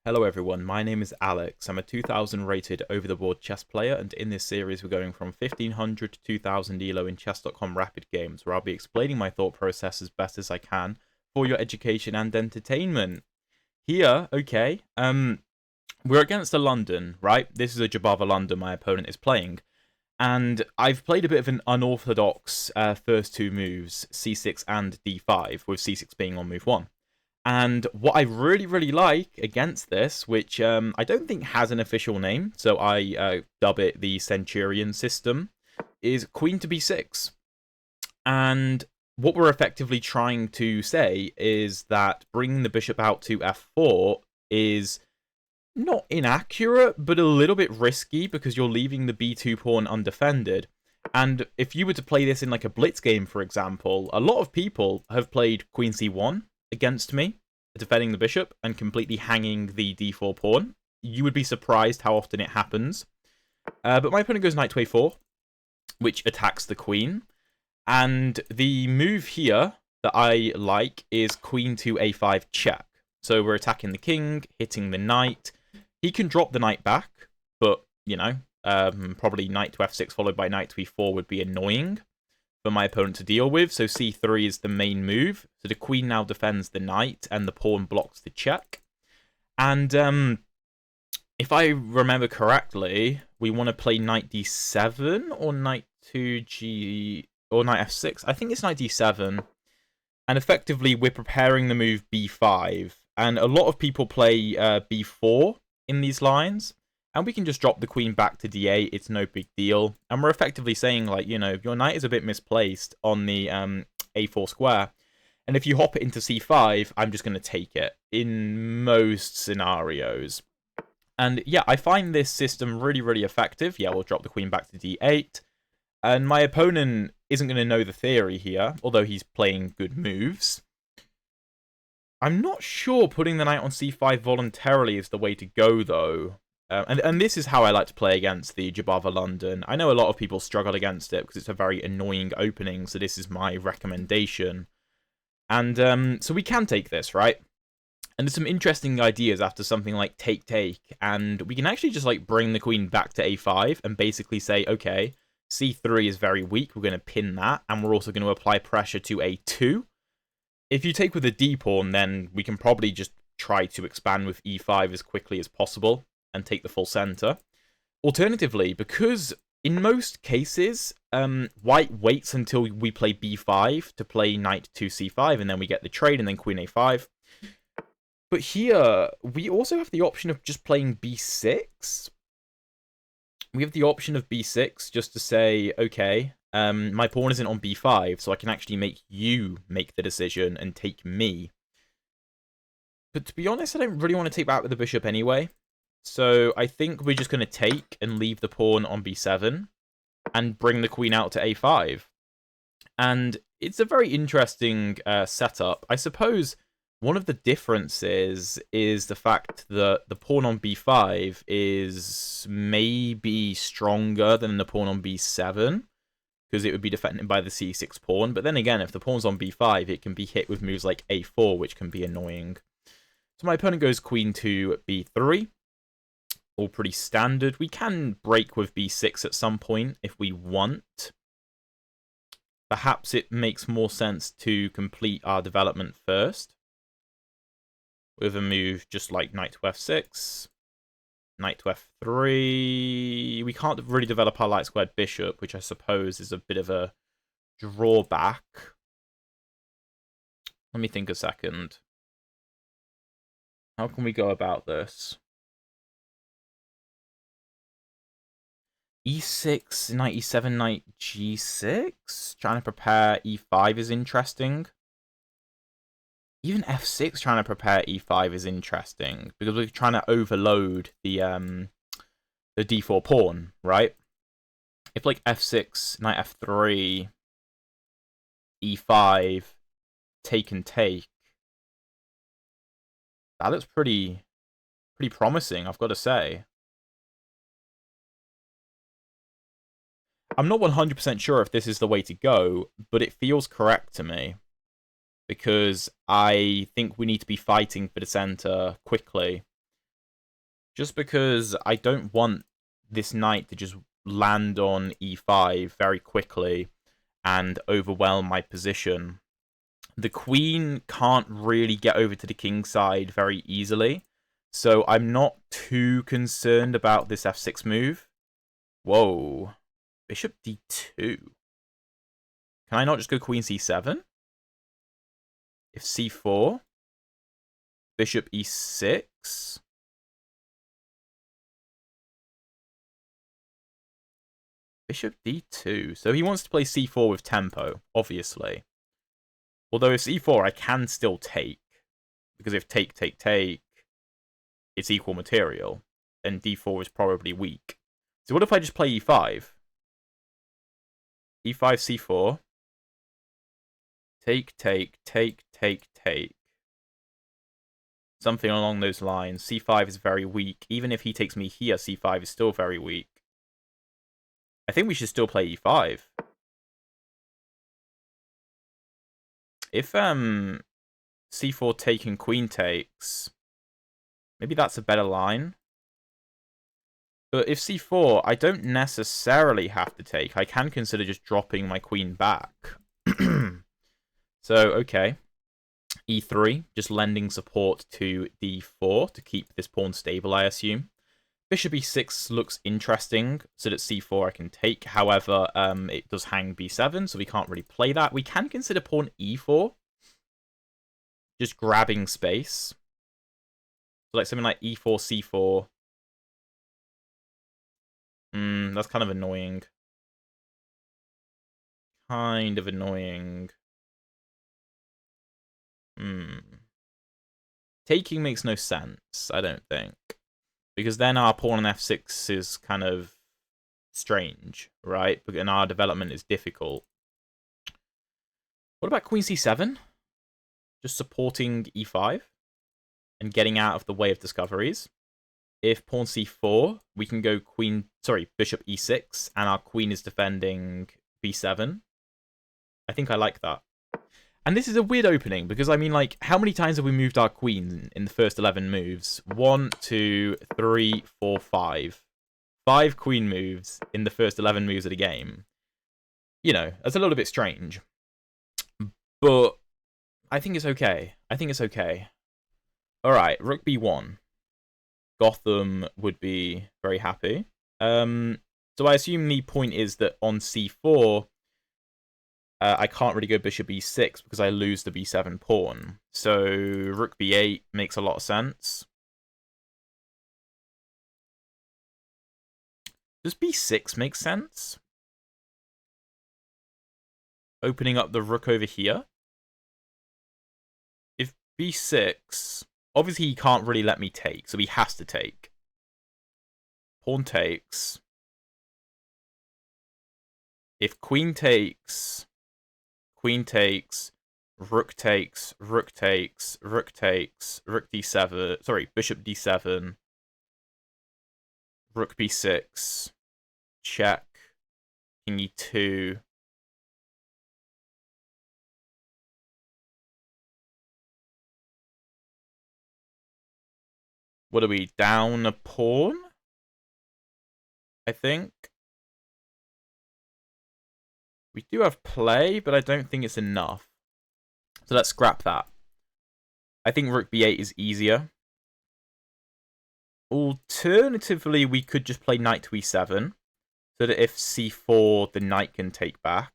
Hello everyone, my name is Alex. I'm a 2000 rated over-the-board chess player, and in this series we're going from 1500 to 2000 elo in chess.com rapid games, where I'll be explaining my thought process as best as I can for your education and entertainment. Here, okay, we're against a London, right? This is a Jobava London my opponent is playing, and I've played a bit of an unorthodox first two moves, c6 and d5, with c6 being on move 1. And what I really like against this, which I don't think has an official name, so I dub it the Centurion system, is Queen to b6. And what we're effectively trying to say is that bringing the bishop out to f4 is not inaccurate, but a little bit risky because you're leaving the b2 pawn undefended. And if you were to play this in like a blitz game, for example, a lot of people have played Queen c1 against me, defending the bishop and completely hanging the d4 pawn. You would be surprised how often it happens. But my opponent goes knight to a4, which attacks the queen. And the move here that I like is queen to a5 check. So we're attacking the king, hitting the knight. He can drop the knight back, but, you know, probably knight to f6 followed by knight to e4 would be annoying for my opponent to deal with. So c3 is the main move. So the queen now defends the knight and the pawn blocks the check. And if I remember correctly, we want to play knight d7 or knight to g or knight f6. I think it's knight d7. And effectively we're preparing the move b5. And a lot of people play b4 in these lines. And we can just drop the queen back to d8. It's no big deal. And we're effectively saying, like, you know, your knight is a bit misplaced on the a4 square. And if you hop it into c5, I'm just going to take it in most scenarios. And yeah, I find this system really effective. Yeah, we'll drop the queen back to d8. And my opponent isn't going to know the theory here, although he's playing good moves. I'm not sure putting the knight on c5 voluntarily is the way to go, though. And this is how I like to play against the Jobava London. I know a lot of people struggle against it because it's a very annoying opening, so this is my recommendation. And so we can take this, right? And there's some interesting ideas after something like take, and we can actually just like bring the queen back to a5 and basically say, okay, c3 is very weak, we're going to pin that, and we're also going to apply pressure to a2. If you take with a d-pawn, then we can probably just try to expand with e5 as quickly as possible and take the full center. Alternatively, because in most cases, white waits until we play b5 to play knight to c5, and then we get the trade, and then queen a5. But here, we also have the option of just playing b6. We have the option of b6 just to say, okay, my pawn isn't on b5, so I can actually make you make the decision and take me. But to be honest, I don't really want to take back with the bishop anyway. So I think we're just going to take and leave the pawn on b7 and bring the queen out to a5. And it's a very interesting setup. I suppose one of the differences is the fact that the pawn on b5 is maybe stronger than the pawn on b7, because it would be defended by the c6 pawn. But then again, if the pawn's on b5, it can be hit with moves like a4, which can be annoying. So my opponent goes queen to b3. All pretty standard. We can break with b6 at some point if we want. Perhaps it makes more sense to complete our development first with a move just like knight to f6, knight to f3. We can't really develop our light squared bishop, which I suppose is a bit of a drawback. Let me think a second. How can we go about this? e6, knight e7, knight g6. Trying to prepare e5 is interesting. Even f6 trying to prepare e5 is interesting, because we're trying to overload the d4 pawn, right? If like f6, knight f3, e5, take and take, that looks pretty promising, I've got to say. I'm not 100% sure if this is the way to go, but it feels correct to me. because I think we need to be fighting for the center quickly. Just because I don't want this knight to just land on e5 very quickly and overwhelm my position. The queen can't really get over to the king side very easily, so I'm not too concerned about this f6 move. Whoa. Bishop d2. Can I not just go queen c7? If c4, bishop e6. Bishop d2. So he wants to play c4 with tempo, obviously. Although if c4, I can still take. Because if take, it's equal material. And d4 is probably weak. So what if I just play e5? e5, c4. Take. Something along those lines. c5 is very weak. Even if he takes me here, c5 is still very weak. I think we should still play e5. If c4 taking queen takes, maybe that's a better line. But if c4, I don't necessarily have to take. I can consider just dropping my queen back. So, okay. e3, just lending support to d4 to keep this pawn stable, I assume. Bishop e6 looks interesting, so that c4 I can take. However, it does hang b7, so we can't really play that. We can consider pawn e4. Just grabbing space. So like something like e4, c4. That's kind of annoying. Taking makes no sense, I don't think. Because then our pawn on f6 is kind of strange, right? And our development is difficult. What about queen c7? Just supporting e5 and getting out of the way of discoveries. If pawn c4, we can go bishop e6, and our queen is defending b7. I think I like that. And this is a weird opening, because, I mean, like, how many times have we moved our queen in the first 11 moves? 1, 2, 3, 4, 5. 5 queen moves in the first 11 moves of the game. You know, that's a little bit strange. But I think it's okay. Alright, rook b1. Gotham would be very happy. So I assume the point is that on c4, I can't really go bishop e6 because I lose the b7 pawn. So rook b8 makes a lot of sense. Does b6 make sense? Opening up the rook over here. If b6... Obviously, he can't really let me take, so he has to take. Pawn takes. If queen takes, rook takes, rook d7, bishop d7, rook b6, check, king e2. What are we, down a pawn? I think. We do have play, but I don't think it's enough. So let's scrap that. I think rook b8 is easier. Alternatively, we could just play knight to e7, so that if c4, the knight can take back.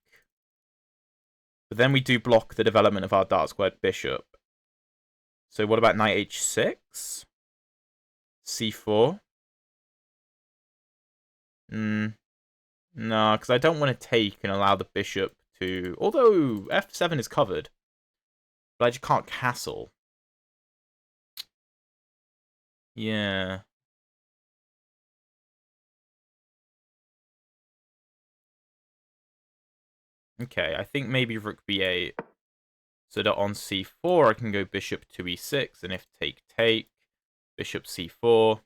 But then we do block the development of our dark squared bishop. So what about knight h6? c4? No, because I don't want to take and allow the bishop to... Although f7 is covered. But I just can't castle. Yeah. Okay, I think maybe rook b8. So that on c4 I can go bishop to e6, and if take, bishop c4.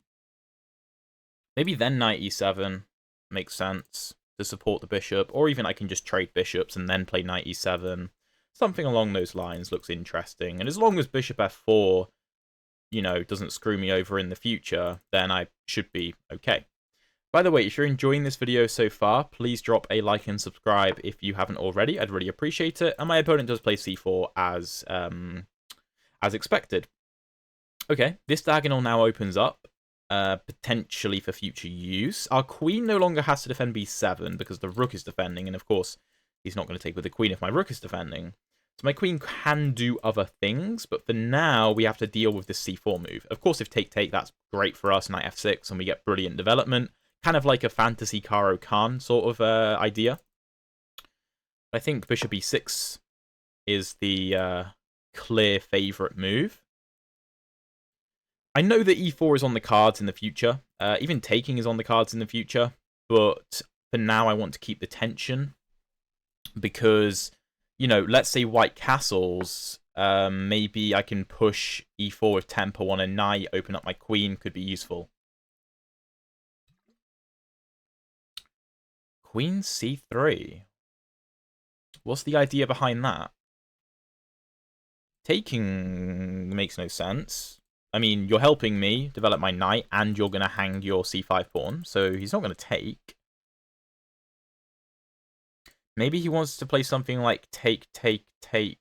Maybe then knight e7 makes sense to support the bishop, or even I can just trade bishops and then play knight e7. Something along those lines looks interesting. And as long as bishop f4 you know, doesn't screw me over in the future, then I should be okay. By the way, if you're enjoying this video so far, please drop a like and subscribe if you haven't already. I'd really appreciate it. And my opponent does play c4 as expected. Okay, this diagonal now opens up, potentially for future use. Our queen no longer has to defend b7 because the rook is defending, and of course, he's not going to take with the queen if my rook is defending. So my queen can do other things, but for now, we have to deal with this c4 move. Of course, if take-take, that's great for us, knight f6, and we get brilliant development. Kind of like a fantasy Caro Khan sort of idea. I think bishop e6 is the clear favourite move. I know that e4 is on the cards in the future. Even taking is on the cards in the future. But for now, I want to keep the tension. Because, you know, let's say white castles. Maybe I can push e4 with tempo on a knight, open up my queen, could be useful. Queen c3. What's the idea behind that? Taking makes no sense. I mean, you're helping me develop my knight, and you're going to hang your c5 pawn, so he's not going to take. Maybe he wants to play something like take, take, take,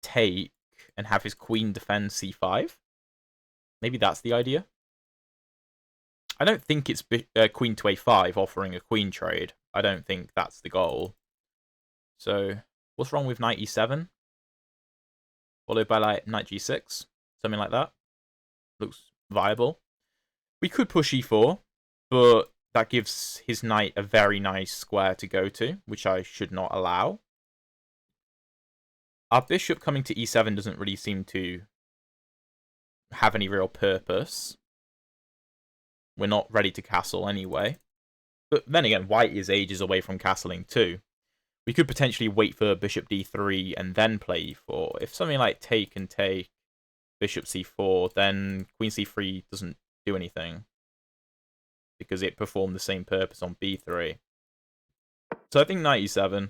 take, and have his queen defend c5. Maybe that's the idea. I don't think it's queen to a5 offering a queen trade. I don't think that's the goal. So, what's wrong with knight e7? Followed by like knight g6, something like that. Looks viable. We could push e4, but that gives his knight a very nice square to go to, which I should not allow. Our bishop coming to e7 doesn't really seem to have any real purpose. We're not ready to castle anyway. But then again, white is ages away from castling too. We could potentially wait for bishop d3 and then play e4. If something like take and take, bishop c4, then queen c3 doesn't do anything. Because it performed the same purpose on b3. So I think knight e7.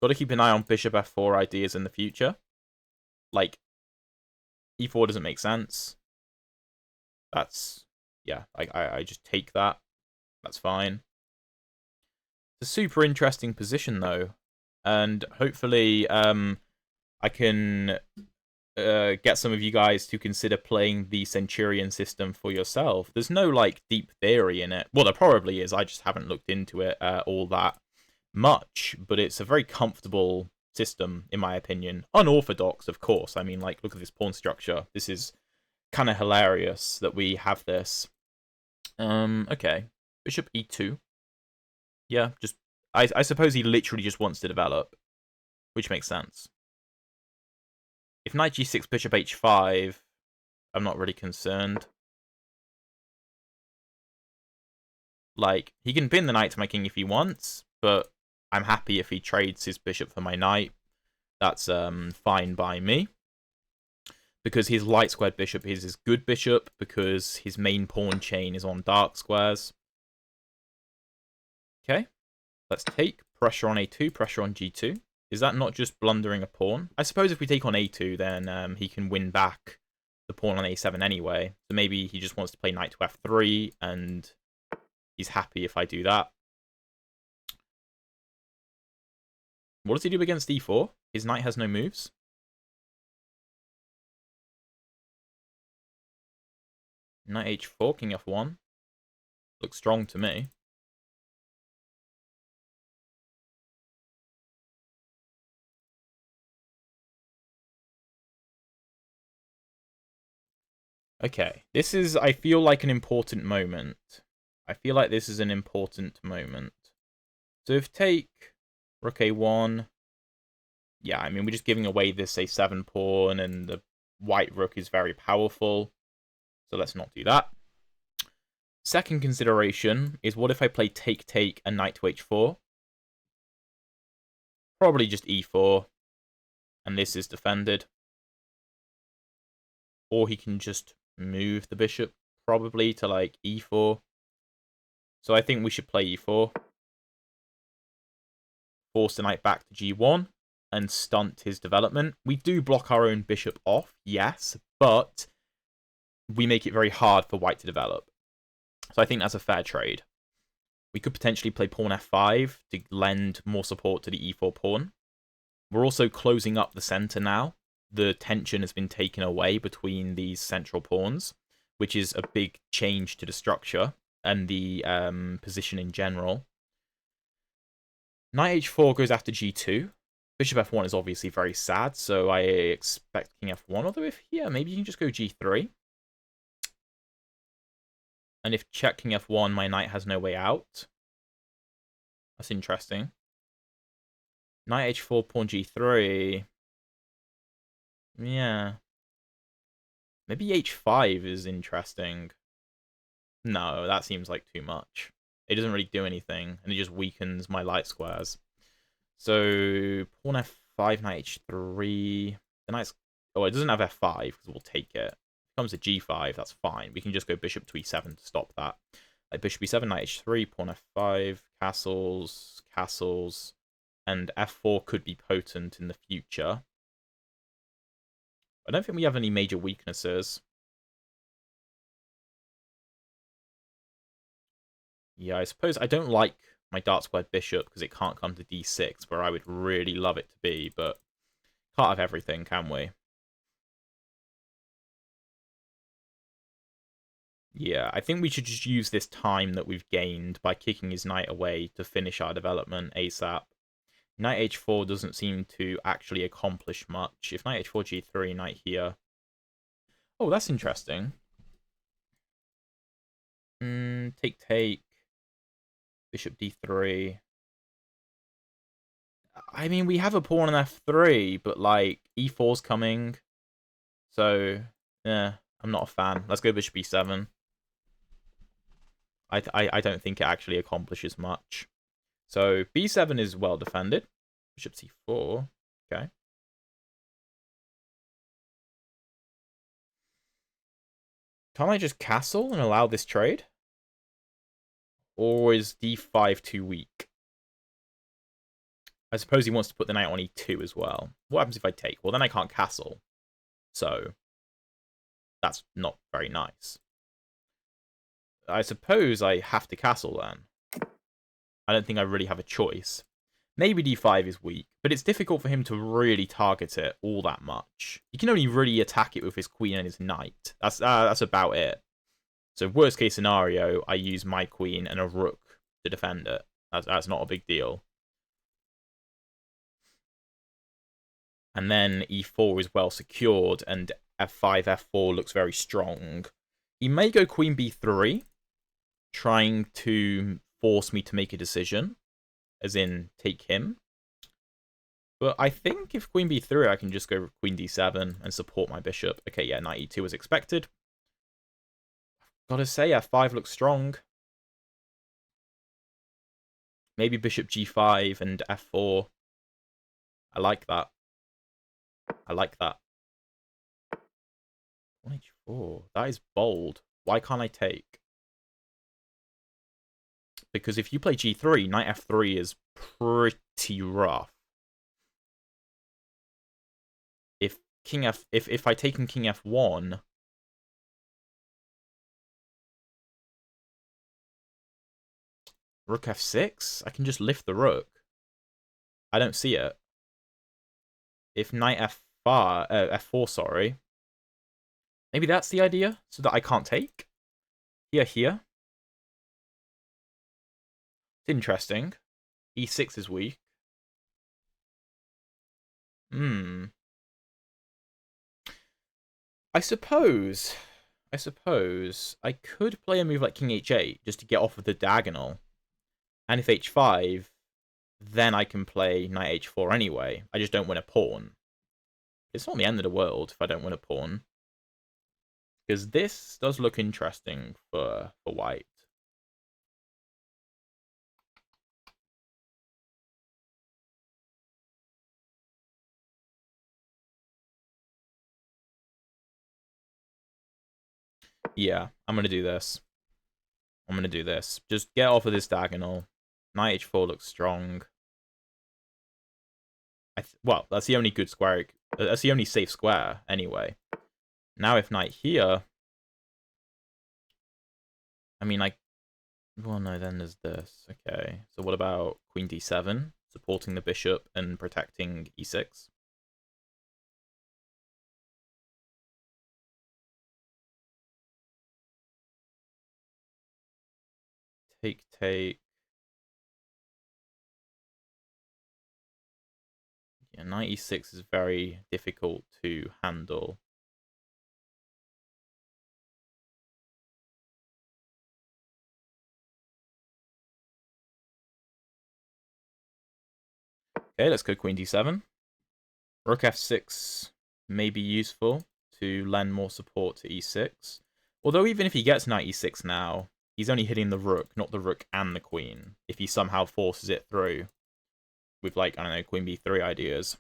Got to keep an eye on bishop f4 ideas in the future. Like, e4 doesn't make sense. That's, yeah, I just take that. That's fine. It's a super interesting position, though. And hopefully I can get some of you guys to consider playing the Centurion system for yourself. There's no, like, deep theory in it. Well, there probably is. I just haven't looked into it all that much. But it's a very comfortable system, in my opinion. Unorthodox, of course. I mean, like, look at this pawn structure. This is kind of hilarious that we have this. Okay. Bishop e2. Yeah, just I suppose he literally just wants to develop, which makes sense. If knight g6, bishop h5, I'm not really concerned. Like, he can pin the knight to my king if he wants, but I'm happy if he trades his bishop for my knight. That's fine by me. Because his light squared bishop is his good bishop, because his main pawn chain is on dark squares. Okay, let's take. Pressure on a2, pressure on g2. Is that not just blundering a pawn? I suppose if we take on a2, then he can win back the pawn on a7 anyway. So maybe he just wants to play knight to f3, and he's happy if I do that. What does he do against e4? His knight has no moves. Knight h4, king f1. Looks strong to me. Okay, this is, I feel like, an important moment. I feel like this is an important moment. So if take rook a1, yeah, I mean, we're just giving away this a7 pawn, and the white rook is very powerful. So let's not do that. Second consideration is, what if I play take, take, and knight to h4? Probably just e4, and this is defended. Or he can just move the bishop, probably, to, like, e4. So I think we should play e4. Force the knight back to g1. and stunt his development. We do block our own bishop off, yes, but we make it very hard for white to develop. So I think that's a fair trade. We could potentially play pawn f5 to lend more support to the e4 pawn. We're also closing up the center now. The tension has been taken away between these central pawns, which is a big change to the structure and the position in general. Knight h4 goes after g2. Bishop f1 is obviously very sad, so I expect king f1. Although if here, maybe you can just go g3. And if check king f1, my knight has no way out. That's interesting. Knight h4, pawn g3. Yeah. Maybe h5 is interesting. No, that seems like too much. It doesn't really do anything, and it just weakens my light squares. So, pawn f5, knight h3. The knight's... Oh, it doesn't have f5, because we'll take it. If it comes to g5, that's fine. We can just go bishop to e7 to stop that. Like bishop e7, knight h3, pawn f5, castles, castles, and f4 could be potent in the future. I don't think we have any major weaknesses. Yeah, I suppose I don't like my dark squared bishop because it can't come to d6, where I would really love it to be, but can't have everything, can we? Yeah, I think we should just use this time that we've gained by kicking his knight away to finish our development ASAP. Knight h4 doesn't seem to actually accomplish much. If knight h4, g3, knight here. Oh, that's interesting. Take. Bishop d3. I mean, we have a pawn on f3, but, like, e4's coming. So, yeah, I'm not a fan. Let's go bishop e7. I don't think it actually accomplishes much. So, b7 is well defended. Bishop c4. Okay. Can't I just castle and allow this trade? Or is d5 too weak? I suppose he wants to put the knight on e2 as well. What happens if I take? Well, then I can't castle. So, that's not very nice. I suppose I have to castle then. I don't think I really have a choice. Maybe d5 is weak, but it's difficult for him to really target it all that much. He can only really attack it with his queen and his knight. That's about it. So worst case scenario, I use my queen and a rook to defend it. That's not a big deal. And then e4 is well secured, and f5, f4 looks very strong. He may go queen b3, trying to force me to make a decision, as in take him. But I think if queen b3, I can just go queen d7 and support my bishop. Okay, yeah, knight e2 as expected. Gotta say, f5 looks strong. Maybe bishop g5 and f4. I like that. I like that. h4. That is bold. Why can't I take? Because if you play g3, knight f3 is pretty rough. If I take in king f1, rook f6, I can just lift the rook. I don't see it. If knight f4, sorry. Maybe that's the idea, so that I can't take. Here. It's interesting. e6 is weak. I suppose I could play a move like king h8 just to get off of the diagonal. And if h5, then I can play knight h4 anyway. I just don't win a pawn. It's not the end of the world if I don't win a pawn. Because this does look interesting for white. Yeah, I'm going to do this. Just get off of this diagonal. Knight h4 looks strong. Well, that's the only good square. That's the only safe square, anyway. Now, if knight here... I mean, well, no, then there's this. Okay, so what about queen d7? Supporting the bishop and protecting e6? Take, take. Yeah, knight e6 is very difficult to handle. Okay, let's go queen d7. Rook f6 may be useful to lend more support to e6. Although even if he gets knight e6 now, he's only hitting the rook, not the rook and the queen, if he somehow forces it through with, like, I don't know, queen b3 ideas.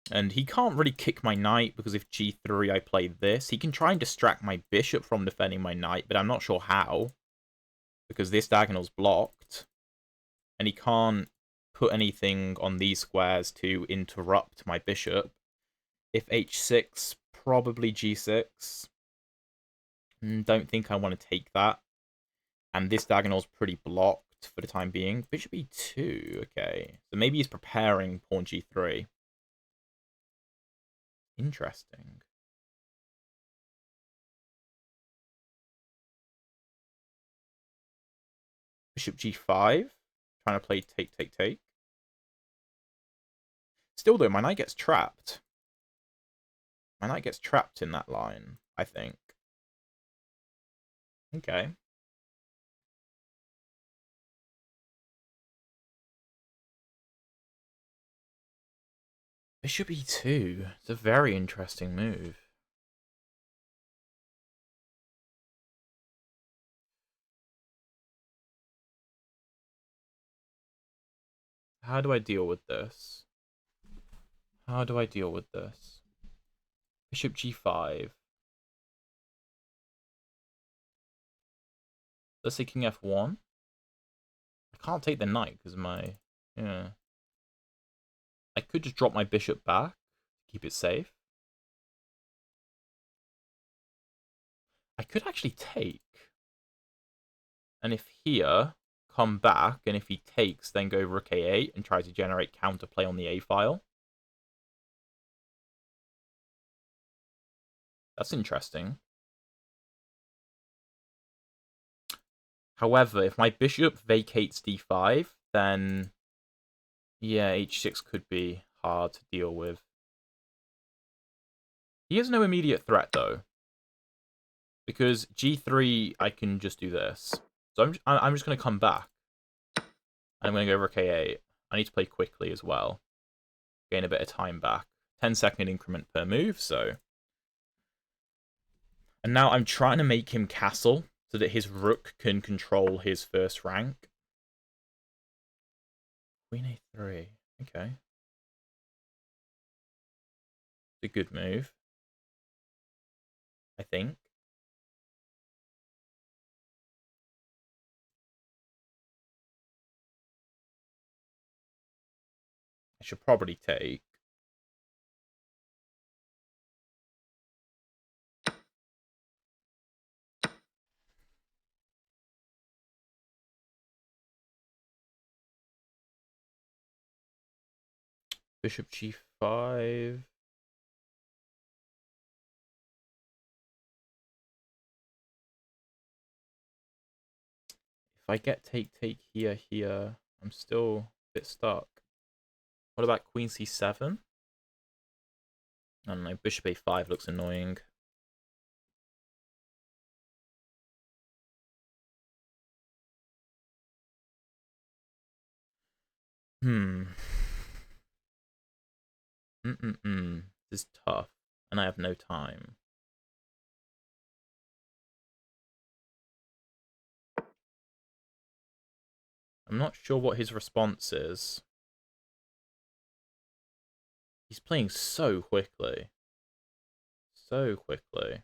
And he can't really kick my knight, because if g3 I play this, he can try and distract my bishop from defending my knight, but I'm not sure how, because this diagonal's blocked, and he can't put anything on these squares to interrupt my bishop. If h6, probably g6. Don't think I want to take that. And this diagonal's pretty blocked for the time being. Bishop e2, okay. So maybe he's preparing pawn g3. Interesting. Bishop g5. Trying to play take, take, take. Still, though, my knight gets trapped. My knight gets trapped in that line, I think. Okay. Bishop e2. It's a very interesting move. How do I deal with this? How do I deal with this? Bishop g5. Let's say king f1. I can't take the knight because my... Yeah. I could just drop my bishop back to keep it safe. I could actually take. And if here, come back, and if he takes, then go rook a8 and try to generate counterplay on the a file. That's interesting. However, if my bishop vacates d5, then yeah, h6 could be hard to deal with. He has no immediate threat, though. Because g3, I can just do this. So I'm just going to come back. And I'm going to go rook a8. I need to play quickly as well. Gain a bit of time back. 10-second increment per move, so... And now I'm trying to make him castle so that his rook can control his first rank. Queen a3. Okay. It's a good move, I think. I should probably take. Bishop g5. If I get take, take here, here, I'm still a bit stuck. What about queen c7? I don't know, bishop a5 looks annoying. This is tough, and I have no time. I'm not sure what his response is. He's playing so quickly. So quickly.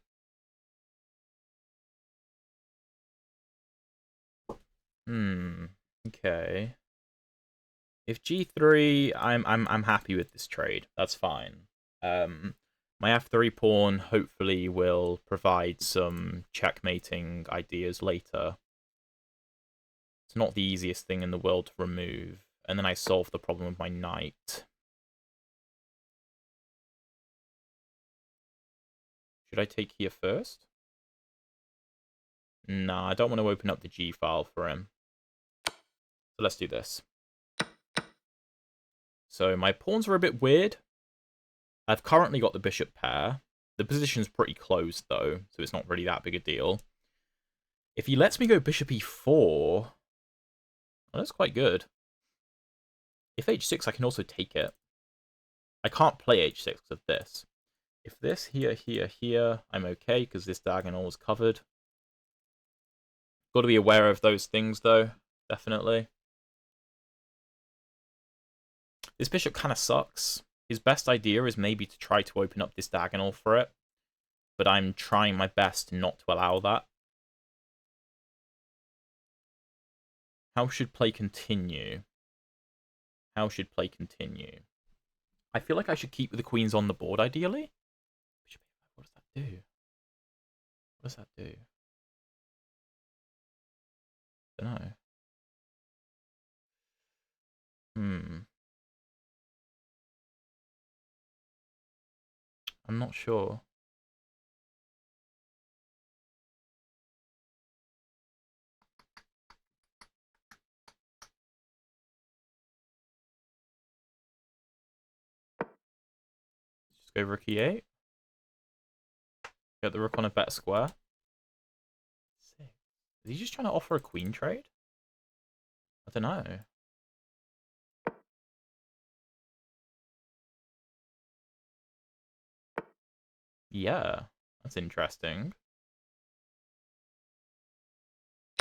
Okay. If g3, I'm happy with this trade. That's fine. My f3 pawn hopefully will provide some checkmating ideas later. It's not the easiest thing in the world to remove. And then I solve the problem with my knight. Should I take here first? Nah, I don't want to open up the G file for him. So let's do this. So my pawns are a bit weird. I've currently got the bishop pair. The position's pretty close, though, so it's not really that big a deal. If he lets me go bishop e4, well, that's quite good. If h6, I can also take it. I can't play h6 because of this. If this, here, I'm okay, because this diagonal is covered. Got to be aware of those things, though, definitely. This bishop kind of sucks. His best idea is maybe to try to open up this diagonal for it, but I'm trying my best not to allow that. How should play continue? How should play continue? I feel like I should keep the queens on the board, ideally. What does that do? What does that do? I don't know. I'm not sure. Just go rook e8. Get the rook on a better square. Sick. Is he just trying to offer a queen trade? I don't know. Yeah, that's interesting.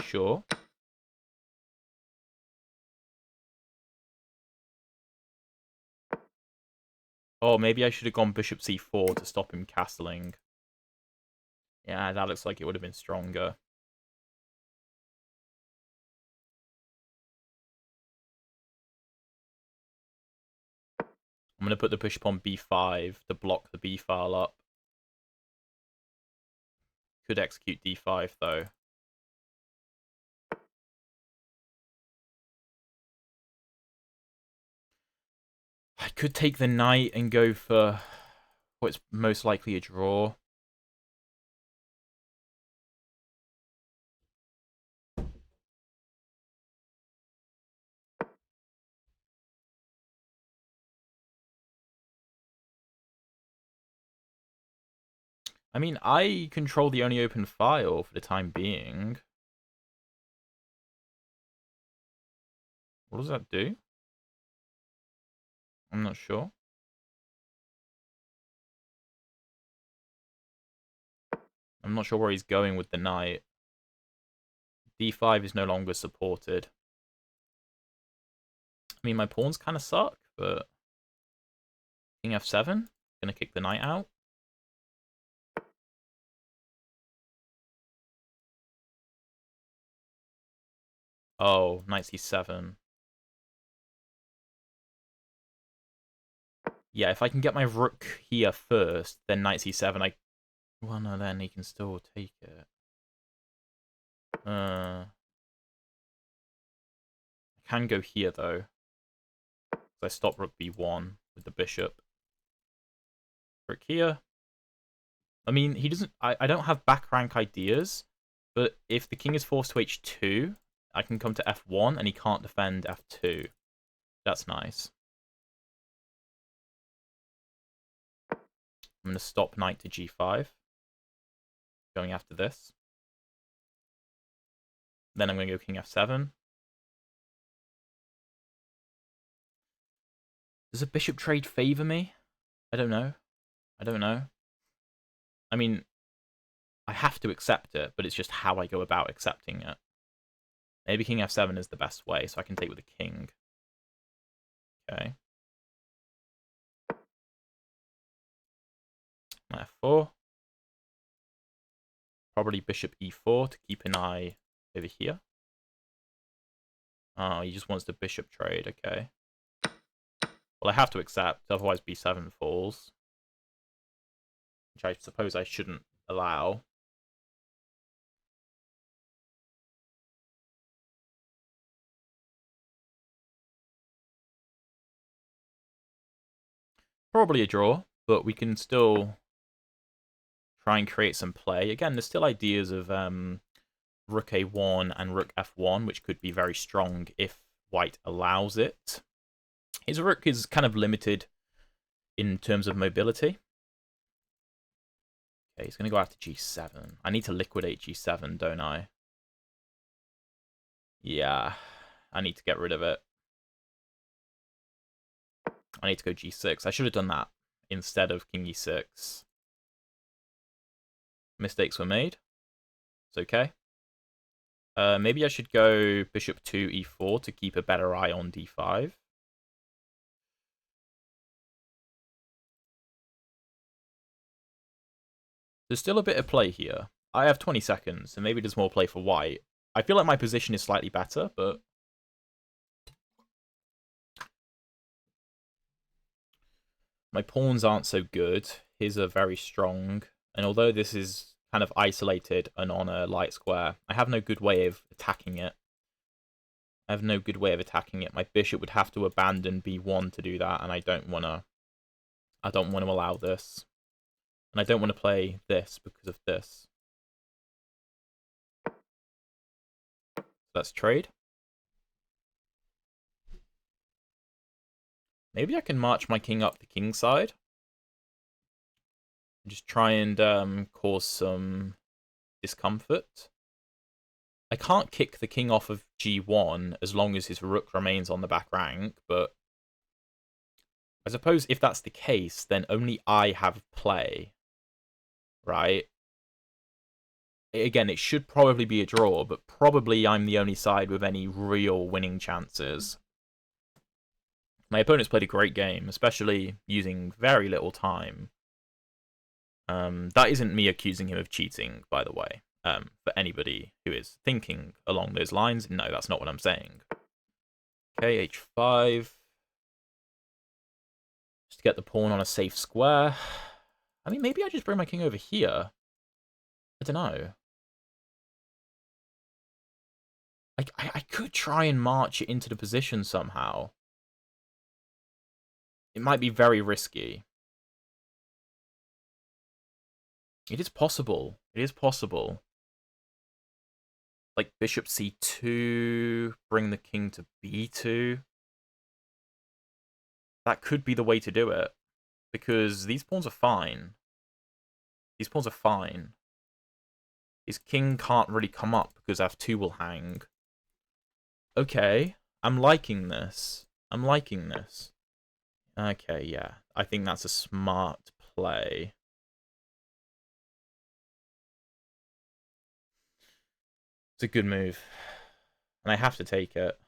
Sure. Oh, maybe I should have gone bishop c4 to stop him castling. Yeah, that looks like it would have been stronger. I'm going to put the bishop on b5 to block the b file up. Could execute d5, though. I could take the knight and go for what's most likely a draw. I mean, I control the only open file for the time being. What does that do? I'm not sure. I'm not sure where he's going with the knight. d5 is no longer supported. I mean, my pawns kind of suck, but king f7, gonna kick the knight out. Oh, knight c7. Yeah, if I can get my rook here first, then knight c7, well, no, then he can still take it. I can go here, though. I stop rook b1 with the bishop. Rook here. I mean, he doesn't... I don't have back rank ideas, but if the king is forced to h2, I can come to f1, and he can't defend f2. That's nice. I'm going to stop knight to g5. Going after this. Then I'm going to go king f7. Does a bishop trade favor me? I don't know. I don't know. I mean, I have to accept it, but it's just how I go about accepting it. Maybe king f7 is the best way, so I can take with the king. Okay. f4. Probably bishop e4 to keep an eye over here. Oh, he just wants the bishop trade, okay. Well, I have to accept, otherwise b7 falls. Which I suppose I shouldn't allow. Probably a draw, but we can still try and create some play. Again, there's still ideas of rook a1 and rook f1, which could be very strong if white allows it. His rook is kind of limited in terms of mobility. Okay, he's going to go after g7. I need to liquidate g7, don't I? Yeah, I need to get rid of it. I need to go g6. I should have done that instead of king e6. Mistakes were made. It's okay. Maybe I should go bishop 2 e4 to keep a better eye on d5. There's still a bit of play here. I have 20 seconds, so maybe there's more play for white. I feel like my position is slightly better, but my pawns aren't so good. His are very strong. And although this is kind of isolated and on a light square, I have no good way of attacking it. My bishop would have to abandon b1 to do that, and I don't want to allow this. And I don't want to play this because of this. Let's trade. Maybe I can march my king up the king side. Just try and cause some discomfort. I can't kick the king off of g1 as long as his rook remains on the back rank, but I suppose if that's the case, then only I have play, right? Again, it should probably be a draw, but probably I'm the only side with any real winning chances. My opponent's played a great game, especially using very little time. That isn't me accusing him of cheating, by the way. For anybody who is thinking along those lines, no, that's not what I'm saying. Okay, h5. Just to get the pawn on a safe square. I mean, maybe I just bring my king over here. I don't know. I could try and march it into the position somehow. It might be very risky. It is possible. It is possible. Like bishop c2, bring the king to b2. That could be the way to do it. Because these pawns are fine. These pawns are fine. His king can't really come up because f2 will hang. Okay, I'm liking this. I'm liking this. Okay, yeah. I think that's a smart play. It's a good move. And I have to take it.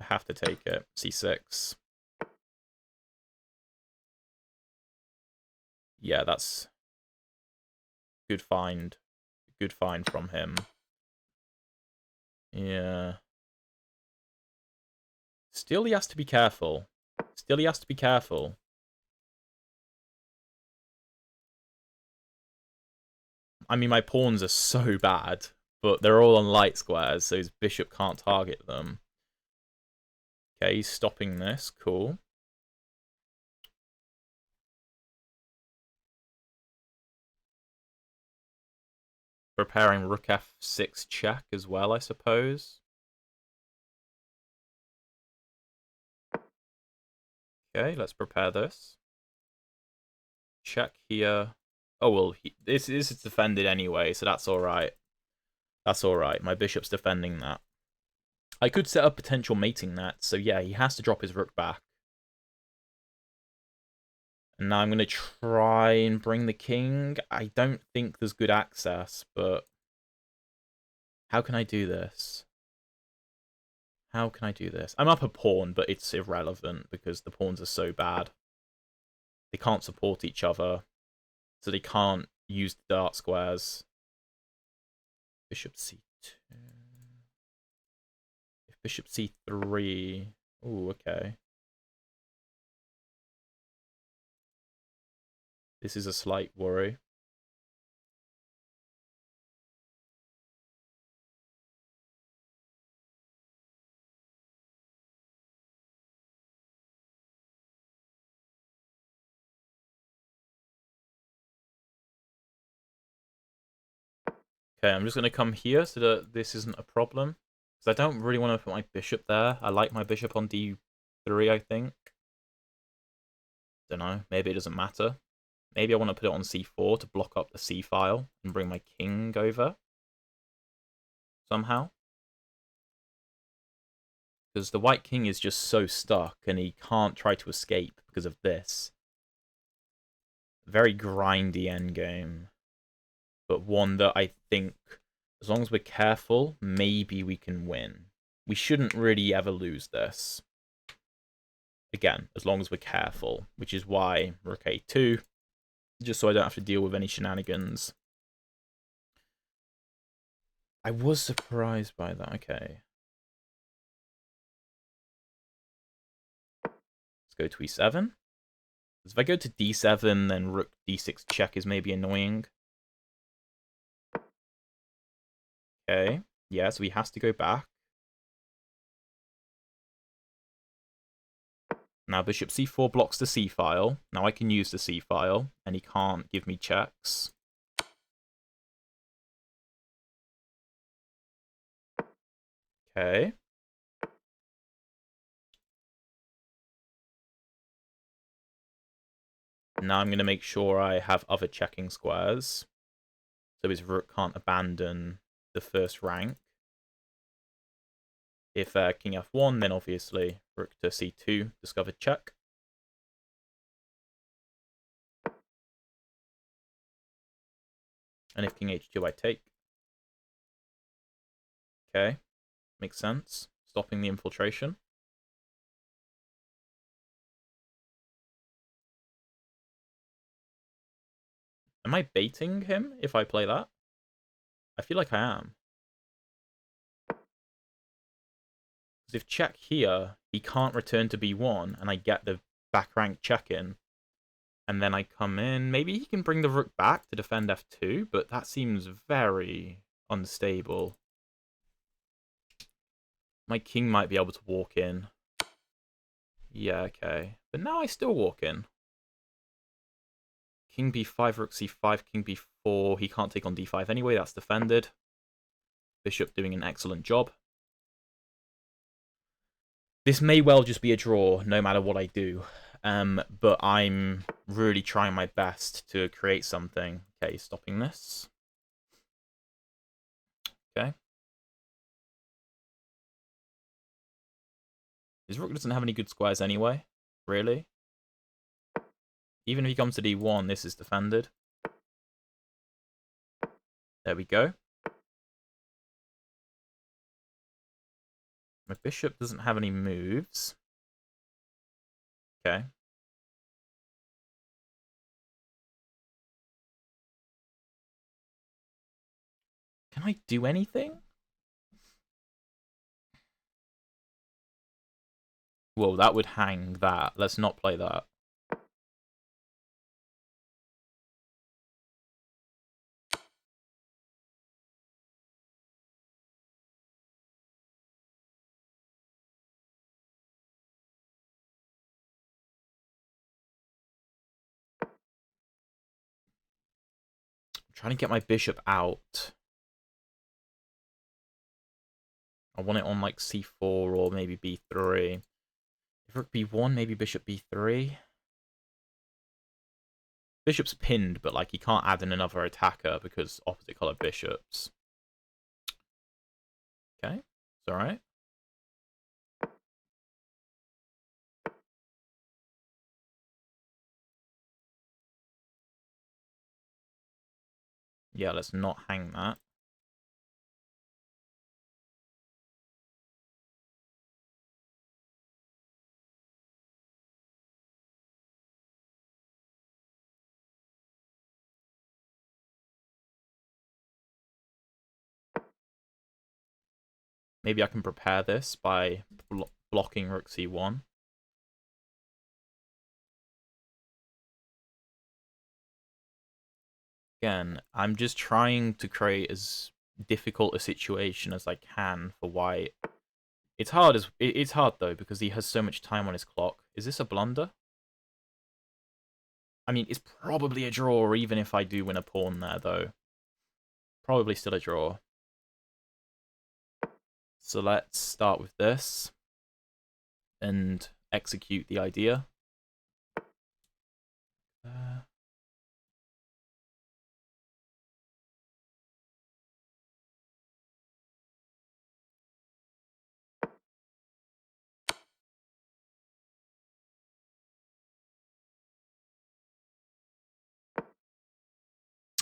I have to take it. c6. Yeah, that's good find. Good find from him. Yeah. Still, he has to be careful. Still, he has to be careful. I mean, my pawns are so bad, but they're all on light squares, so his bishop can't target them. Okay, he's stopping this. Cool. Preparing rook f6 check as well, I suppose. Okay, let's prepare this. Check here. Oh, well, this is defended anyway, so that's alright. That's alright. My bishop's defending that. I could set up potential mating nets, so yeah, he has to drop his rook back. And now I'm going to try and bring the king. I don't think there's good access, but how can I do this? How can I do this? I'm up a pawn, but it's irrelevant because the pawns are so bad. They can't support each other, so they can't use the dart squares. Bishop c2. If bishop c3... Ooh, okay. This is a slight worry. Okay, I'm just going to come here so that this isn't a problem. Because I don't really want to put my bishop there. I like my bishop on d3, I think. Don't know. Maybe it doesn't matter. Maybe I want to put it on c4 to block up the c file and bring my king over. Somehow. Because the white king is just so stuck and he can't try to escape because of this. Very grindy endgame. But one that I think, as long as we're careful, maybe we can win. We shouldn't really ever lose this. Again, as long as we're careful, which is why rook a2, just so I don't have to deal with any shenanigans. I was surprised by that. Okay. Let's go to e7. Because if I go to d7, then rook d6 check is maybe annoying. Okay. Yeah, so he has to go back. Now bishop c4 blocks the c file. Now I can use the c file, and he can't give me checks. Okay. Now I'm going to make sure I have other checking squares. So his rook can't abandon the first rank. If king f1, then obviously rook to c2, discovered check. And if king h2, I take. Okay, makes sense. Stopping the infiltration. Am I baiting him if I play that? I feel like I am. Because if check here, he can't return to b1, and I get the back rank check in. And then I come in. Maybe he can bring the rook back to defend f2, but that seems very unstable. My king might be able to walk in. Yeah, okay. But now I still walk in. King b5, rook c5, king b4. He can't take on d5 anyway. That's defended. Bishop doing an excellent job. This may well just be a draw, no matter what I do. But I'm really trying my best to create something. Okay, stopping this. Okay. His rook doesn't have any good squares anyway. Really? Even if he comes to d1, this is defended. There we go. My bishop doesn't have any moves. Okay. Can I do anything? Whoa, that would hang that. Let's not play that. I'm trying to get my bishop out. I want it on like c4 or maybe b3. If rook b1, maybe bishop b3. Bishop's pinned, but like he can't add in another attacker because opposite color bishops. Okay, it's alright. Yeah, let's not hang that. Maybe I can prepare this by blocking rook c1. Again, I'm just trying to create as difficult a situation as I can for white. It's hard though because he has so much time on his clock. Is this a blunder? I mean, it's probably a draw even if I do win a pawn there though. Probably still a draw. So let's start with this and execute the idea.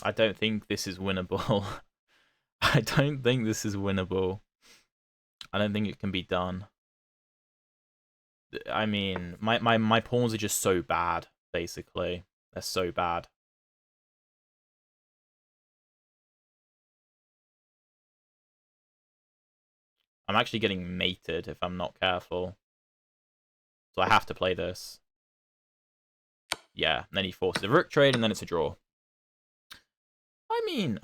I don't think this is winnable. I don't think this is winnable. I don't think it can be done. I mean, my pawns are just so bad, basically. They're so bad. I'm actually getting mated if I'm not careful. So I have to play this. Yeah, and then he forces a rook trade, and then it's a draw. I mean,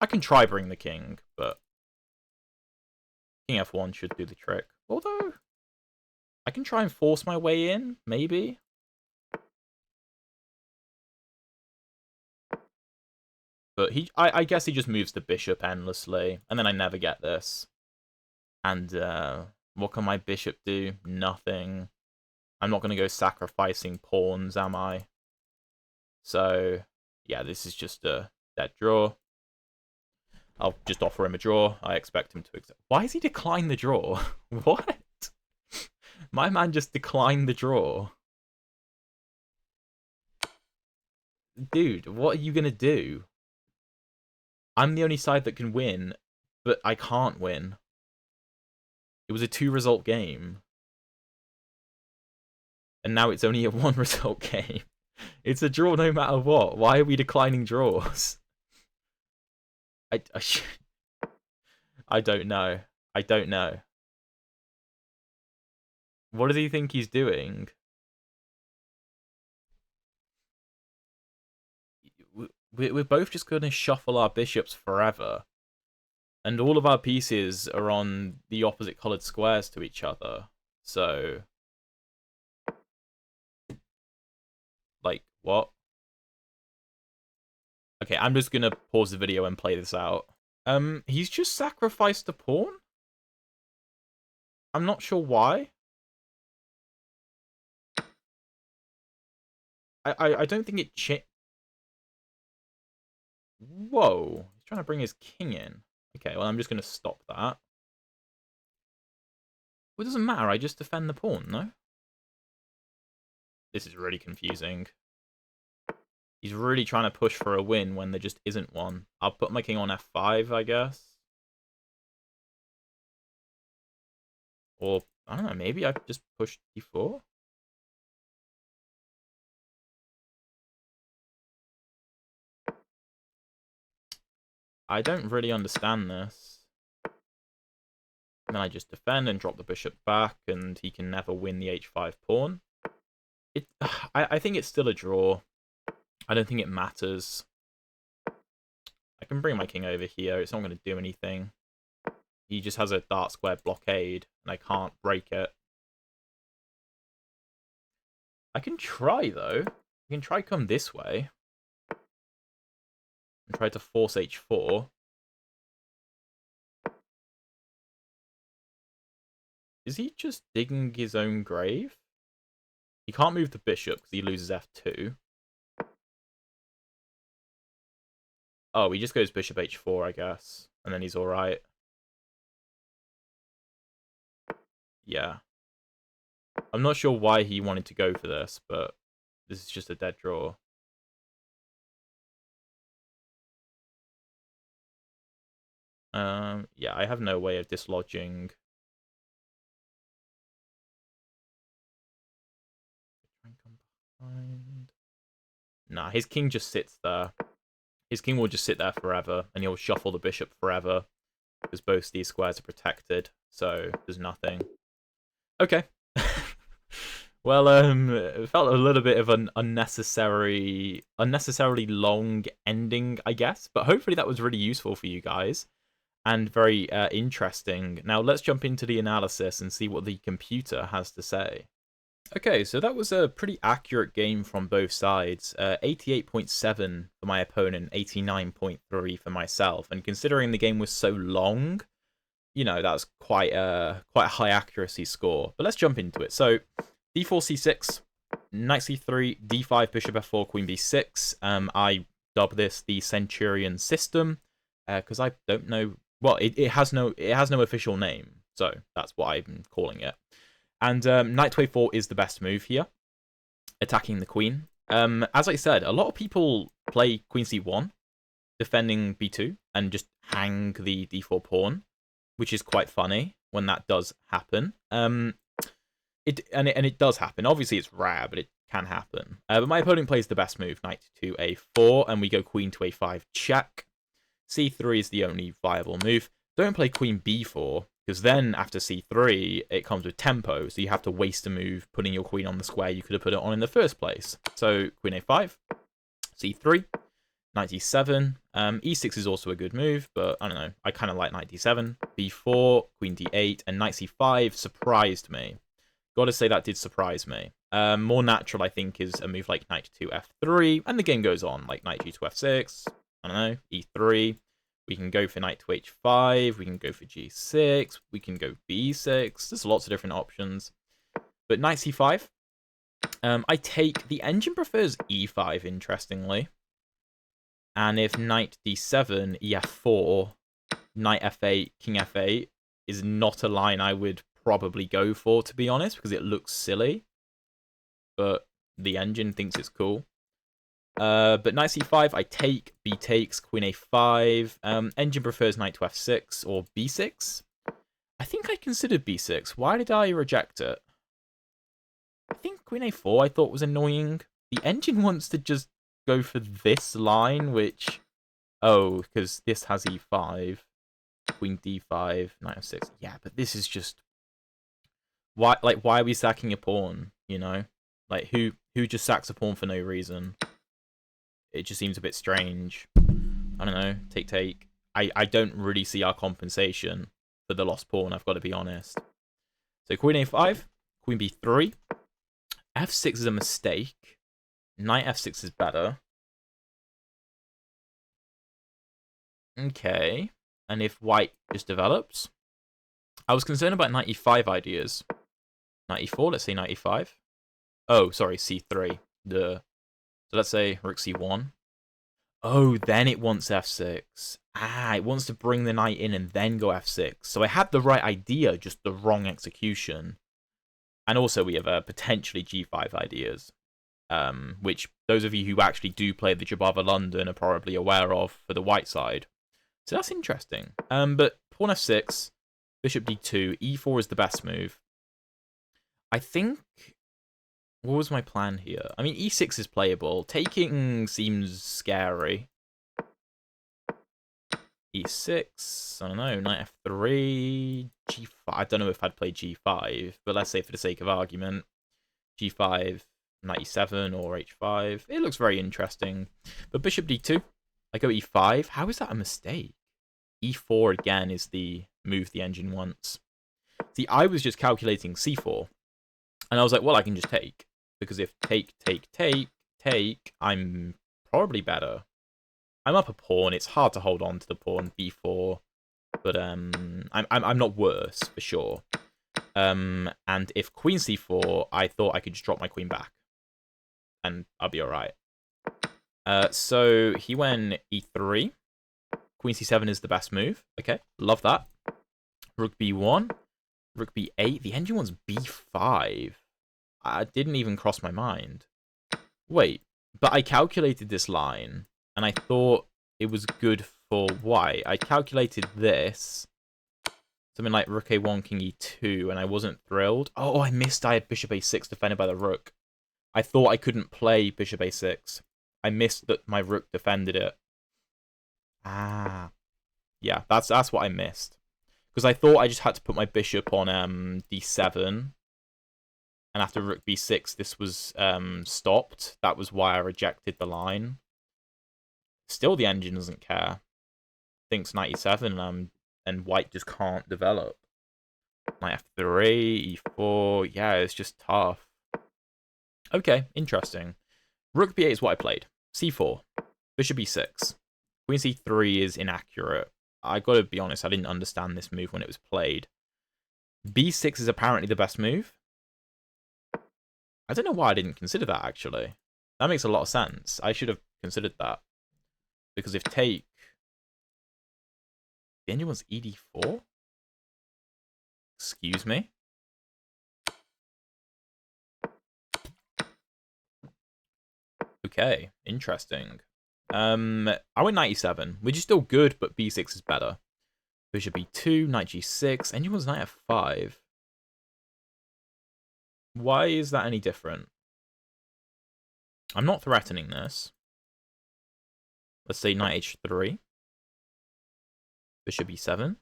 I can try bring the king, but king f1 should do the trick. Although, I can try and force my way in, maybe. But I guess he just moves the bishop endlessly, and then I never get this. And what can my bishop do? Nothing. I'm not going to go sacrificing pawns, am I? So, yeah, this is just a dead draw. I'll just offer him a draw. I expect him to accept. Why has he declined the draw? What? My man just declined the draw. Dude, what are you going to do? I'm the only side that can win, but I can't win. It was a 2-result game. And now it's only a 1-result game. It's a draw no matter what. Why are we declining draws? I don't know. I don't know. What does he think he's doing? We're both just going to shuffle our bishops forever. And all of our pieces are on the opposite coloured squares to each other. So... like, what? Okay, I'm just going to pause the video and play this out. He's just sacrificed a pawn? I'm not sure why. I don't think it Whoa. He's trying to bring his king in. Okay, well, I'm just going to stop that. Well, it doesn't matter. I just defend the pawn, no? This is really confusing. He's really trying to push for a win when there just isn't one. I'll put my king on f5, I guess. Or, I don't know, maybe I just push d4? I don't really understand this. And then I just defend and drop the bishop back, and he can never win the h5 pawn. I think it's still a draw. I don't think it matters. I can bring my king over here. It's not going to do anything. He just has a dark square blockade, and I can't break it. I can try, though. I can try come this way. And try to force h4. Is he just digging his own grave? He can't move the bishop because he loses f2. Oh, he just goes bishop h4, I guess. And then he's alright. Yeah. I'm not sure why he wanted to go for this, but this is just a dead draw. Yeah, I have no way of dislodging. Nah, his king just sits there. His king will just sit there forever, and he'll shuffle the bishop forever, because both these squares are protected, so there's nothing. Okay. Well, it felt a little bit of an unnecessarily long ending, I guess. But hopefully that was really useful for you guys and very interesting. Now let's jump into the analysis and see what the computer has to say. Okay, so that was a pretty accurate game from both sides. 88.7 for my opponent, 89.3 for myself. And considering the game was so long, you know, that's quite a high accuracy score. But let's jump into it. So d4 c6, knight c3, d5, bishop f4, queen b6. I dub this the Centurion system because I don't know. Well, it has no official name, so that's what I'm calling it. And knight to a4 is the best move here, attacking the queen. As I said, a lot of people play queen c1, defending b2, and just hang the d4 pawn, which is quite funny when that does happen. It does happen. Obviously, it's rare, but it can happen. But my opponent plays the best move, knight to a4, and we go queen to a5 check. c3 is the only viable move. Don't play queen b4, because then after c3, it comes with tempo, so you have to waste a move putting your queen on the square you could have put it on in the first place. So queen a5, c3, knight e7. E6 is also a good move, but I don't know. I kind of like knight d7, b4, queen d8, and knight c5 surprised me. Gotta say that did surprise me. More natural, I think, is a move like knight to f3, and the game goes on, like knight g to f6, I don't know, e3. We can go for knight to h5, we can go for g6, we can go b6. There's lots of different options. But knight c5, I take... The engine prefers e5, interestingly. And if knight d7, ef4, knight f8, king f8 is not a line I would probably go for, to be honest, because it looks silly. But the engine thinks it's cool. But knight c5, I take, b takes, queen a5. Engine prefers knight to f6 or b6. I think I considered b6. Why did I reject it? I think queen a4 I thought was annoying. The engine wants to just go for this line, which... Oh, because this has e5. Queen d5, knight f6. Yeah, but this is just... Why are we sacking a pawn, you know? Like, who just sacks a pawn for no reason? It just seems a bit strange. I don't know. Take. I don't really see our compensation for the lost pawn, I've got to be honest. So queen a5, queen b3. f6 is a mistake. Knight f6 is better. Okay. And if white just develops? I was concerned about knight e5 ideas. Knight e4, let's say knight e5. Oh, sorry, c3. Duh. So let's say rook c1. Oh, then it wants f6. Ah, it wants to bring the knight in and then go f6. So I had the right idea, just the wrong execution. And also we have potentially g5 ideas, which those of you who actually do play the Jobava London are probably aware of for the white side. So that's interesting. But pawn f6, bishop d2, e4 is the best move. I think... What was my plan here? I mean, e6 is playable. Taking seems scary. e6, I don't know, knight f3, g5. I don't know if I'd play g5, but let's say for the sake of argument, g5, knight e7 or h5. It looks very interesting. But bishop d2, I go e5. How is that a mistake? e4 again is the move the engine wants. See, I was just calculating c4, and I was like, well, I can just take. Because if take, I'm probably better. I'm up a pawn. It's hard to hold on to the pawn b4, but I'm not worse for sure. And if queen c4, I thought I could just drop my queen back, and I'll be all right. So he went e3. Queen c7 is the best move. Okay, love that. Rook b1, rook b8. The engine wants b5. I didn't even cross my mind. Wait, but I calculated this line, and I thought it was good for white. I calculated this, something like rook a1, king e2, and I wasn't thrilled. Oh, I missed. I had bishop a6 defended by the rook. I thought I couldn't play bishop a6. I missed that my rook defended it. Ah, yeah, that's what I missed. Because I thought I just had to put my bishop on d7. And after rook b6, this was stopped. That was why I rejected the line. Still, the engine doesn't care. Thinks 97, and white just can't develop. Knight f3, e4. Yeah, it's just tough. Okay, interesting. Rook b8 is what I played. c4. Bishop e6. Queen c3 is inaccurate. I gotta be honest, I didn't understand this move when it was played. b6 is apparently the best move. I don't know why I didn't consider that, actually. That makes a lot of sense. I should have considered that. Because if take... The engine was ed4? Excuse me? Okay, interesting. I went 97, which is still good, but b6 is better. Bishop e2, knight g6, engine was knight f5. Why is that any different? I'm not threatening this. Let's say knight h3. Bishop e7.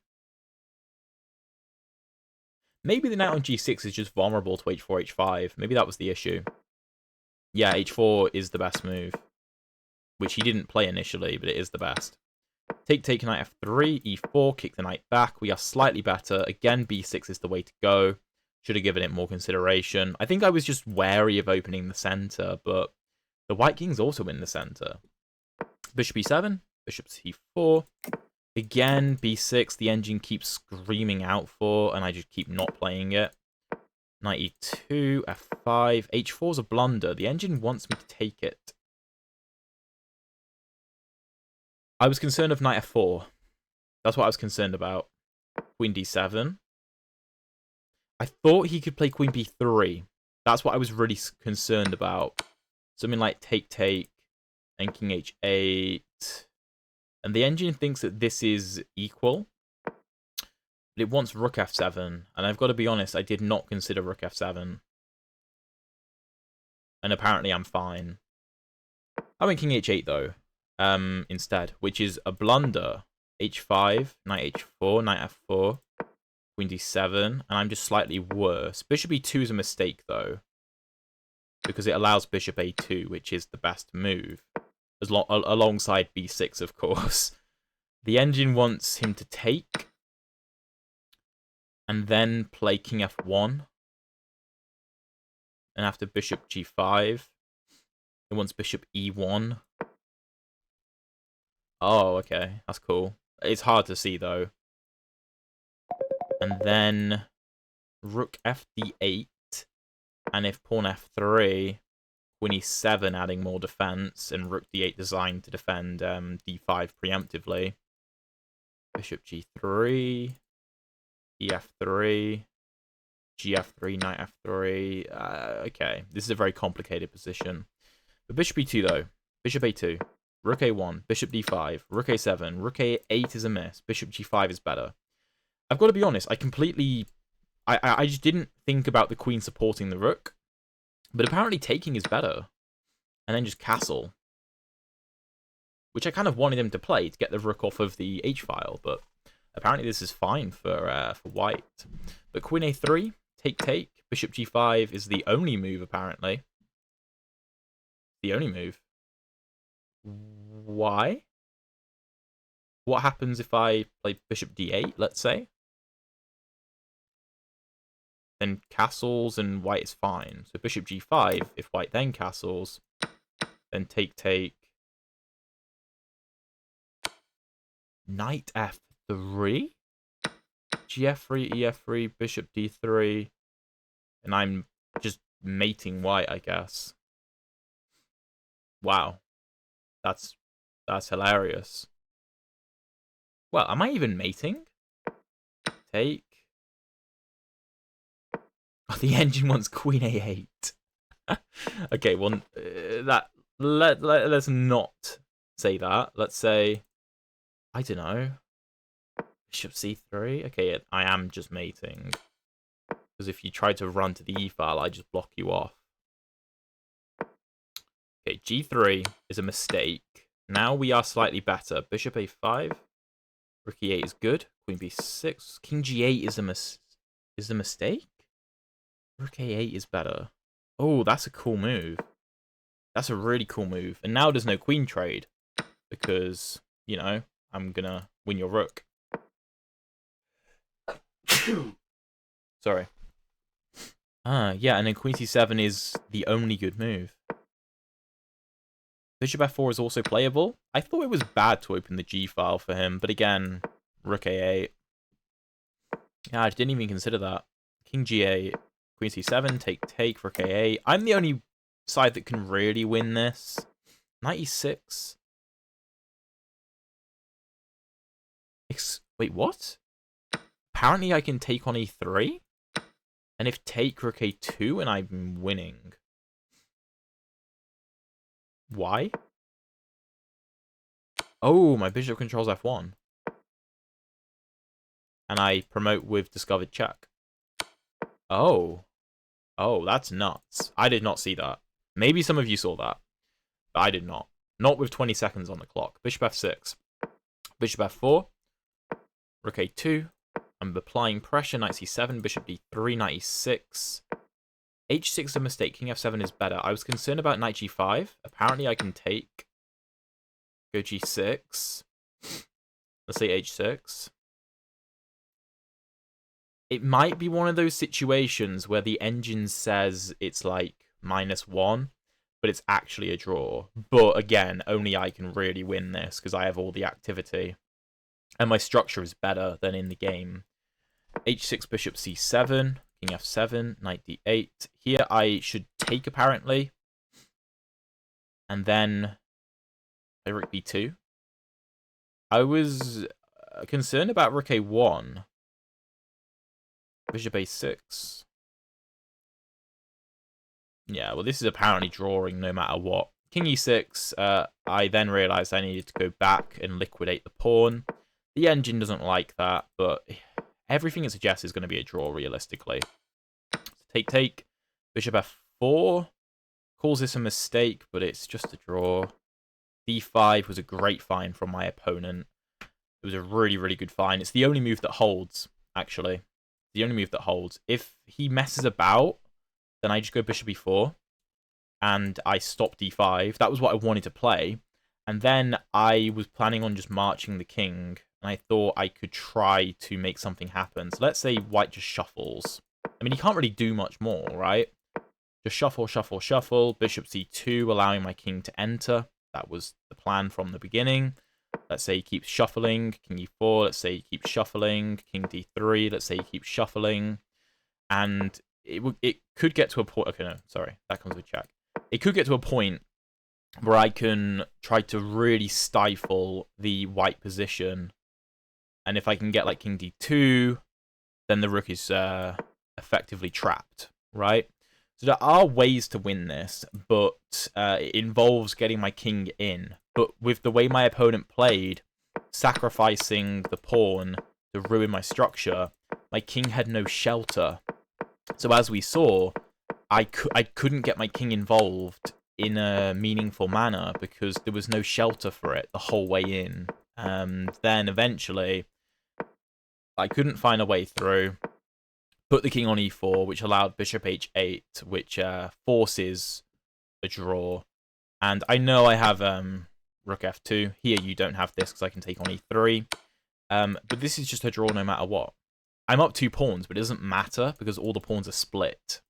Maybe the knight on g6 is just vulnerable to h4, h5. Maybe that was the issue. Yeah, h4 is the best move. Which he didn't play initially, but it is the best. Take knight f3, e4, kick the knight back. We are slightly better. Again, b6 is the way to go. Should have given it more consideration. I think I was just wary of opening the center, but the white king's also in the center. Bishop e7, bishop c4. Again, b6, the engine keeps screaming out for, and I just keep not playing it. Knight e2, f5. h4 is a blunder. The engine wants me to take it. I was concerned of knight f4. That's what I was concerned about. Queen d7. I thought he could play queen b3. That's what I was really concerned about. Something like take, and king h8. And the engine thinks that this is equal. But it wants rook f7. And I've got to be honest, I did not consider rook f7. And apparently I'm fine. I went king h8 though. Instead, which is a blunder. h5, knight h4, knight f4, queen d7, and I'm just slightly worse. Bishop e2 is a mistake, though, because it allows bishop a2, which is the best move, alongside b6, of course. The engine wants him to take, and then play king f1, and after bishop g5, it wants bishop e1. Oh, okay. That's cool. It's hard to see, though. And then rook fd8. And if pawn f3, queen e7 adding more defense, and rook d8 designed to defend d5 preemptively. Bishop g3, ef3, gf3, knight f3. Okay, this is a very complicated position. But bishop e2, though. Bishop a2. Rook a1, bishop d5, rook a7, rook a8 is a miss, bishop g5 is better. I've got to be honest, I just didn't think about the queen supporting the rook, but apparently taking is better. And then just castle. Which I kind of wanted him to play to get the rook off of the h-file, but apparently this is fine for white. But queen a3, take, bishop g5 is the only move, apparently. The only move. Why? What happens if I play bishop d8, let's say? Then castles and white is fine. So bishop g5, if white then castles, then take. Knight f3? gf3, ef3, bishop d3. And I'm just mating white, I guess. Wow. That's hilarious. Well, am I even mating? Take. Oh, the engine wants queen a8. Okay, well, let's not say that. Let's say, I don't know, bishop c3. Okay, I am just mating. Because if you try to run to the e-file, I just block you off. Okay, g3 is a mistake. Now we are slightly better. Bishop a5. Rook e8 is good. Queen b6. King g8 is a mistake? Rook a8 is better. Oh, that's a cool move. That's a really cool move. And now there's no queen trade. Because, you know, I'm gonna win your rook. Sorry. Yeah, and then queen c7 is the only good move. Bishop f4 is also playable. I thought it was bad to open the g file for him, but again, rook a8. Yeah, I didn't even consider that. King g8, queen c7, take, rook a8. I'm the only side that can really win this. Knight e6. Wait, what? Apparently I can take on e3? And if take, rook a2, and I'm winning. Why? Oh, my bishop controls f1. And I promote with discovered check. Oh. Oh, that's nuts. I did not see that. Maybe some of you saw that. But I did not. Not with 20 seconds on the clock. Bishop f6. Bishop f4. Rook a2. I'm applying pressure. Knight c7. Bishop d3. Knight e6. h6 is a mistake. King f7 is better. I was concerned about knight g5. Apparently I can take. Go g6. Let's say h6. It might be one of those situations where the engine says it's like -1, but it's actually a draw. But again, only I can really win this because I have all the activity. And my structure is better than in the game. h6, bishop c7, king f7, knight d8. Here I should take, apparently. And then rook b2. I was concerned about rook a1. Bishop a6. Yeah, well, this is apparently drawing no matter what. King e6, I then realized I needed to go back and liquidate the pawn. The engine doesn't like that, but everything it suggests is going to be a draw, realistically. Take. Bishop f4. Calls this a mistake, but it's just a draw. d5 was a great find from my opponent. It was a really, really good find. It's the only move that holds, actually. The only move that holds. If he messes about, then I just go bishop e4, and I stop d5. That was what I wanted to play. And then I was planning on just marching the king, and I thought I could try to make something happen. So let's say white just shuffles. I mean, he can't really do much more, right? Just shuffle, shuffle, shuffle. Bishop c2, allowing my king to enter. That was the plan from the beginning. Let's say he keeps shuffling. King e4. Let's say he keeps shuffling. King d3. Let's say he keeps shuffling. And it could get to a point... Okay, no, sorry. That comes with check. It could get to a point where I can try to really stifle the white position. And if I can get like king d2, then the rook is effectively trapped, right? So there are ways to win this, but it involves getting my king in. But with the way my opponent played, sacrificing the pawn to ruin my structure, my king had no shelter. So as we saw, I couldn't get my king involved in a meaningful manner because there was no shelter for it the whole way in. Then eventually, I couldn't find a way through. Put the king on e4, which allowed bishop h8, which forces a draw. And I know I have rook f2. Here you don't have this because I can take on e3. But this is just a draw no matter what. I'm up 2 pawns, but it doesn't matter because all the pawns are split,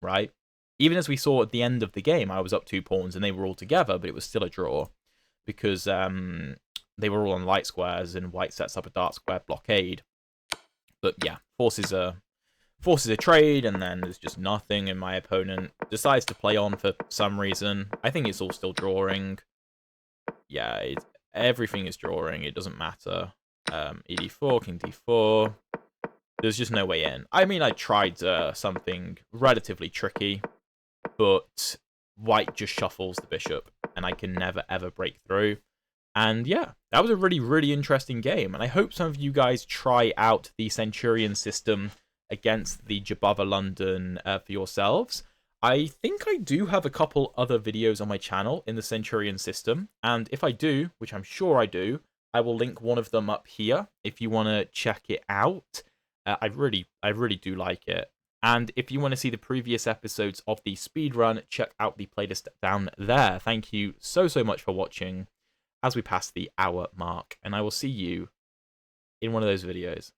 right? Even as we saw at the end of the game, I was up 2 pawns and they were all together, but it was still a draw because they were all on light squares and white sets up a dark square blockade. But yeah, forces a trade, and then there's just nothing, and my opponent decides to play on for some reason. I think it's all still drawing. Yeah, everything is drawing. It doesn't matter. e4, king d4. There's just no way in. I mean, I tried something relatively tricky, but white just shuffles the bishop, and I can never, ever break through. And yeah, that was a really, really interesting game, and I hope some of you guys try out the Centurion system against the Jobava London for yourselves. I think I do have a couple other videos on my channel in the Centurion system, and if I do, which I'm sure I do, I will link one of them up here if you want to check it out. I really do like it, And if you want to see the previous episodes of the speedrun, check out the playlist down there. Thank you so much for watching as we pass the hour mark, and I will see you in one of those videos.